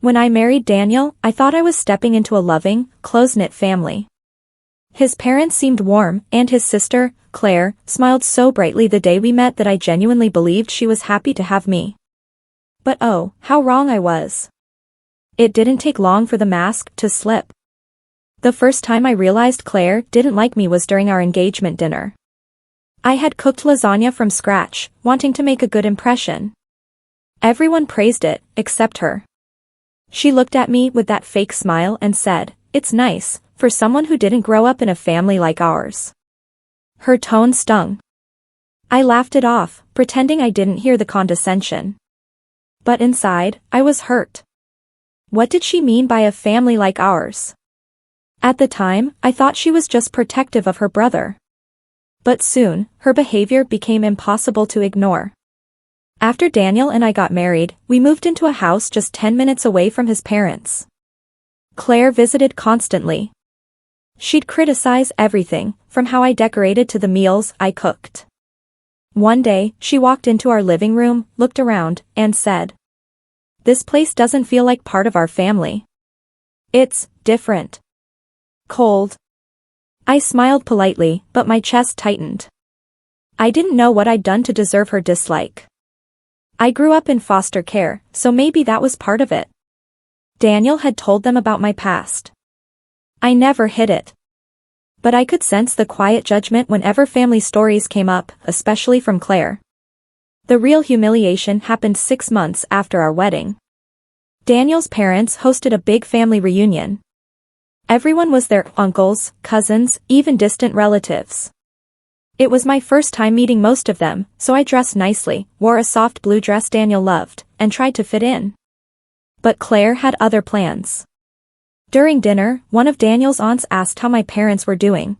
When I married Daniel, I thought I was stepping into a loving, close-knit family. His parents seemed warm, and his sister, Claire, smiled so brightly the day we met that I genuinely believed she was happy to have me. But oh, how wrong I was. It didn't take long for the mask to slip. The first time I realized Claire didn't like me was during our engagement dinner. I had cooked lasagna from scratch, wanting to make a good impression. Everyone praised it, except her. She looked at me with that fake smile and said, "It's nice, for someone who didn't grow up in a family like ours." Her tone stung. I laughed it off, pretending I didn't hear the condescension. But inside, I was hurt. What did she mean by a family like ours? At the time, I thought she was just protective of her brother. But soon, her behavior became impossible to ignore. After Daniel and I got married, we moved into a house just 10 minutes away from his parents. Claire visited constantly. She'd criticize everything, from how I decorated to the meals I cooked. One day, she walked into our living room, looked around, and said, "This place doesn't feel like part of our family. It's different. Cold." I smiled politely, but my chest tightened. I didn't know what I'd done to deserve her dislike. I grew up in foster care, so maybe that was part of it. Daniel had told them about my past. I never hid it. But I could sense the quiet judgment whenever family stories came up, especially from Claire. The real humiliation happened 6 months after our wedding. Daniel's parents hosted a big family reunion. Everyone was there, uncles, cousins, even distant relatives. It was my first time meeting most of them, so I dressed nicely, wore a soft blue dress Daniel loved, and tried to fit in. But Claire had other plans. During dinner, one of Daniel's aunts asked how my parents were doing.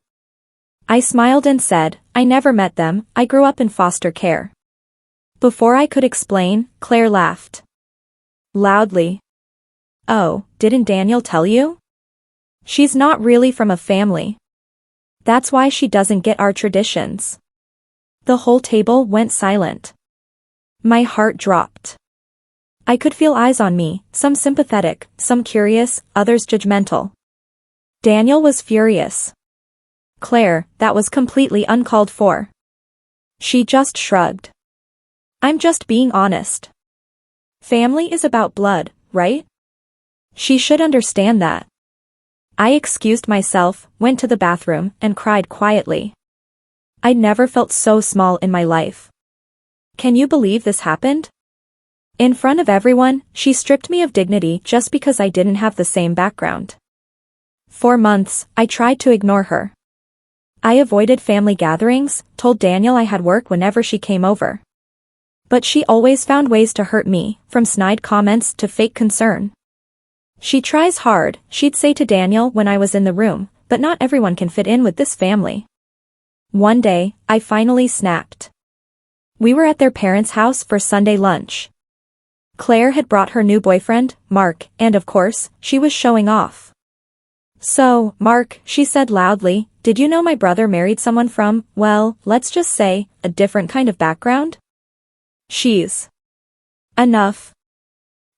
I smiled and said, "I never met them, I grew up in foster care." Before I could explain, Claire laughed. Loudly. "Oh, didn't Daniel tell you? She's not really from a family. That's why she doesn't get our traditions." The whole table went silent. My heart dropped. I could feel eyes on me, some sympathetic, some curious, others judgmental. Daniel was furious. "Claire, that was completely uncalled for." She just shrugged. "I'm just being honest. Family is about blood, right? She should understand that." I excused myself, went to the bathroom, and cried quietly. I'd never felt so small in my life. Can you believe this happened? In front of everyone, she stripped me of dignity just because I didn't have the same background. For months, I tried to ignore her. I avoided family gatherings, told Daniel I had work whenever she came over. But she always found ways to hurt me, from snide comments to fake concern. "She tries hard," she'd say to Daniel when I was in the room, "but not everyone can fit in with this family." One day, I finally snapped. We were at their parents' house for Sunday lunch. Claire had brought her new boyfriend, Mark, and of course, she was showing off. "So, Mark," she said loudly, "did you know my brother married someone from, well, let's just say, a different kind of background?" "She's enough,"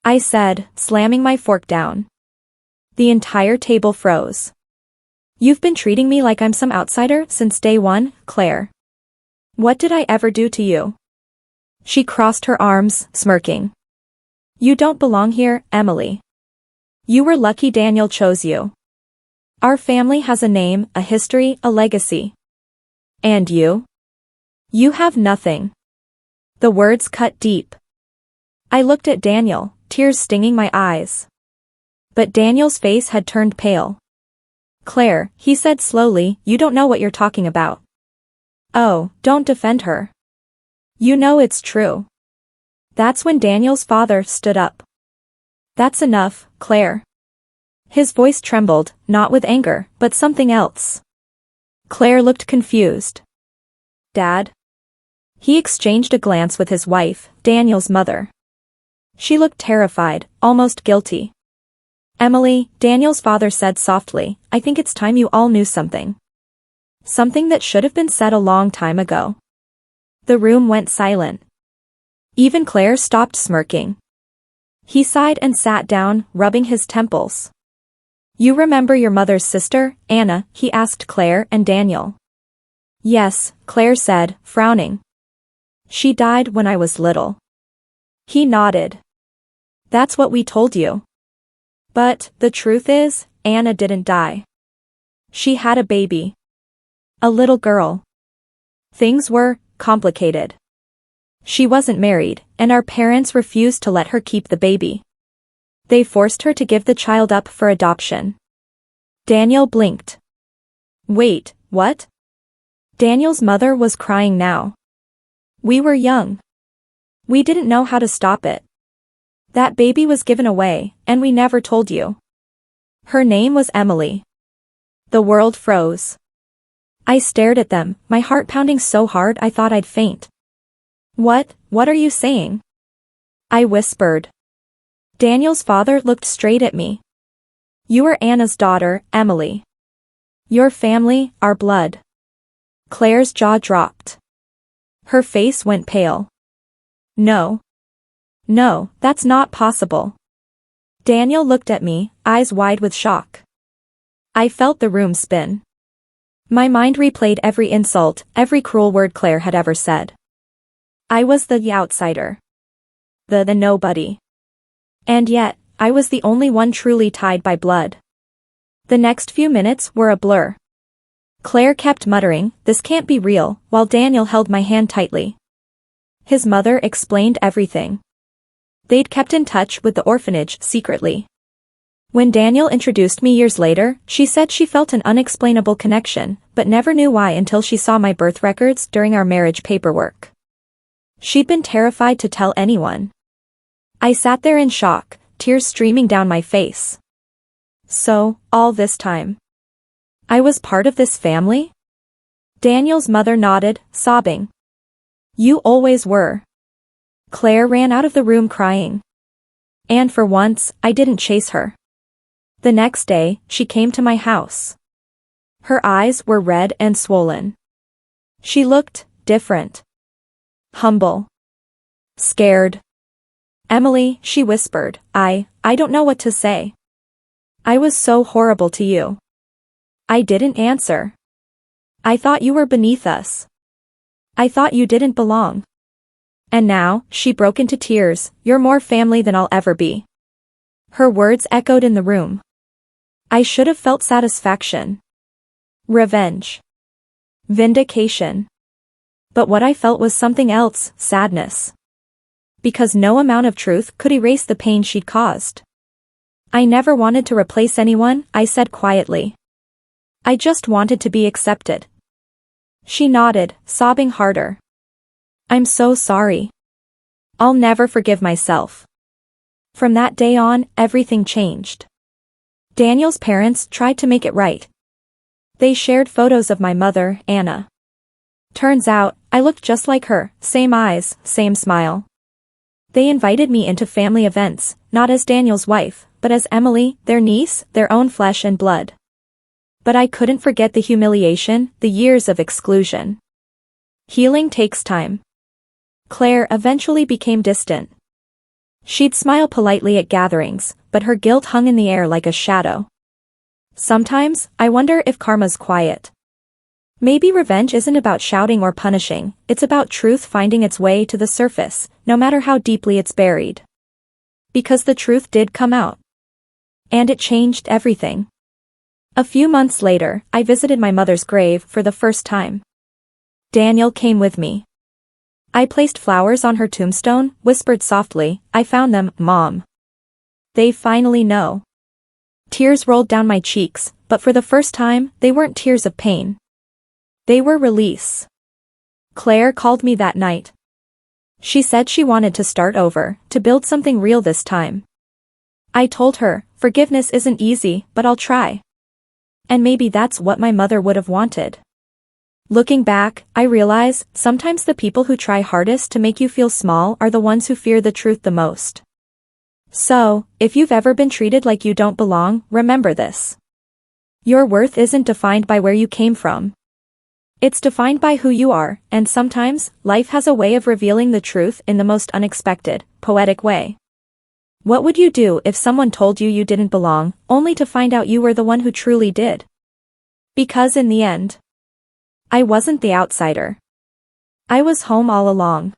I said, slamming my fork down. The entire table froze. "You've been treating me like I'm some outsider since day one, Claire. What did I ever do to you?" She crossed her arms, smirking. "You don't belong here, Emily. You were lucky Daniel chose you. Our family has a name, a history, a legacy. And you? You have nothing." The words cut deep. I looked at Daniel, tears stinging my eyes. But Daniel's face had turned pale. "Claire," he said slowly, "you don't know what you're talking about." "Oh, don't defend her. You know it's true." That's when Daniel's father stood up. "That's enough, Claire." His voice trembled, not with anger, but something else. Claire looked confused. "Dad?" He exchanged a glance with his wife, Daniel's mother. She looked terrified, almost guilty. "Emily," Daniel's father said softly, "I think it's time you all knew something. Something that should have been said a long time ago." The room went silent. Even Claire stopped smirking. He sighed and sat down, rubbing his temples. You remember your mother's sister, Anna? He asked Claire and Daniel. Yes, Claire said, frowning. She died when I was little. He nodded. That's what we told you. But, the truth is, Anna didn't die. She had a baby. A little girl. Things were complicated. She wasn't married, and our parents refused to let her keep the baby. They forced her to give the child up for adoption. Daniel blinked. Wait, what? Daniel's mother was crying now. We were young. We didn't know how to stop it. That baby was given away, and we never told you. Her name was Emily. The world froze. I stared at them, my heart pounding so hard I thought I'd faint. What are you saying? I whispered. Daniel's father looked straight at me. You are Anna's daughter, Emily. Your family, our blood. Claire's jaw dropped. Her face went pale. No. No, that's not possible. Daniel looked at me, eyes wide with shock. I felt the room spin. My mind replayed every insult, every cruel word Claire had ever said. I was the outsider. The nobody. And yet, I was the only one truly tied by blood. The next few minutes were a blur. Claire kept muttering, "This can't be real," while Daniel held my hand tightly. His mother explained everything. They'd kept in touch with the orphanage secretly. When Daniel introduced me years later, she said she felt an unexplainable connection, but never knew why until she saw my birth records during our marriage paperwork. She'd been terrified to tell anyone. I sat there in shock, tears streaming down my face. So, all this time, I was part of this family? Daniel's mother nodded, sobbing. You always were. Claire ran out of the room crying. And for once, I didn't chase her. The next day, she came to my house. Her eyes were red and swollen. She looked different. Humble. Scared. Emily, she whispered, I don't know what to say. I was so horrible to you. I didn't answer. I thought you were beneath us. I thought you didn't belong. And now, she broke into tears, you're more family than I'll ever be. Her words echoed in the room. I should have felt satisfaction. Revenge. Vindication. But what I felt was something else, sadness. Because no amount of truth could erase the pain she'd caused. I never wanted to replace anyone, I said quietly. I just wanted to be accepted. She nodded, sobbing harder. I'm so sorry. I'll never forgive myself. From that day on, everything changed. Daniel's parents tried to make it right. They shared photos of my mother, Anna. Turns out, I looked just like her, same eyes, same smile. They invited me into family events, not as Daniel's wife, but as Emily, their niece, their own flesh and blood. But I couldn't forget the humiliation, the years of exclusion. Healing takes time. Claire eventually became distant. She'd smile politely at gatherings, but her guilt hung in the air like a shadow. Sometimes, I wonder if karma's quiet. Maybe revenge isn't about shouting or punishing, it's about truth finding its way to the surface, no matter how deeply it's buried. Because the truth did come out. And it changed everything. A few months later, I visited my mother's grave for the first time. Daniel came with me. I placed flowers on her tombstone, whispered softly, I found them, Mom. They finally know. Tears rolled down my cheeks, but for the first time, they weren't tears of pain. They were release. Claire called me that night. She said she wanted to start over, to build something real this time. I told her, forgiveness isn't easy, but I'll try. And maybe that's what my mother would have wanted. Looking back, I realize, sometimes the people who try hardest to make you feel small are the ones who fear the truth the most. So, if you've ever been treated like you don't belong, remember this. Your worth isn't defined by where you came from. It's defined by who you are, and sometimes, life has a way of revealing the truth in the most unexpected, poetic way. What would you do if someone told you you didn't belong, only to find out you were the one who truly did? Because in the end, I wasn't the outsider. I was home all along.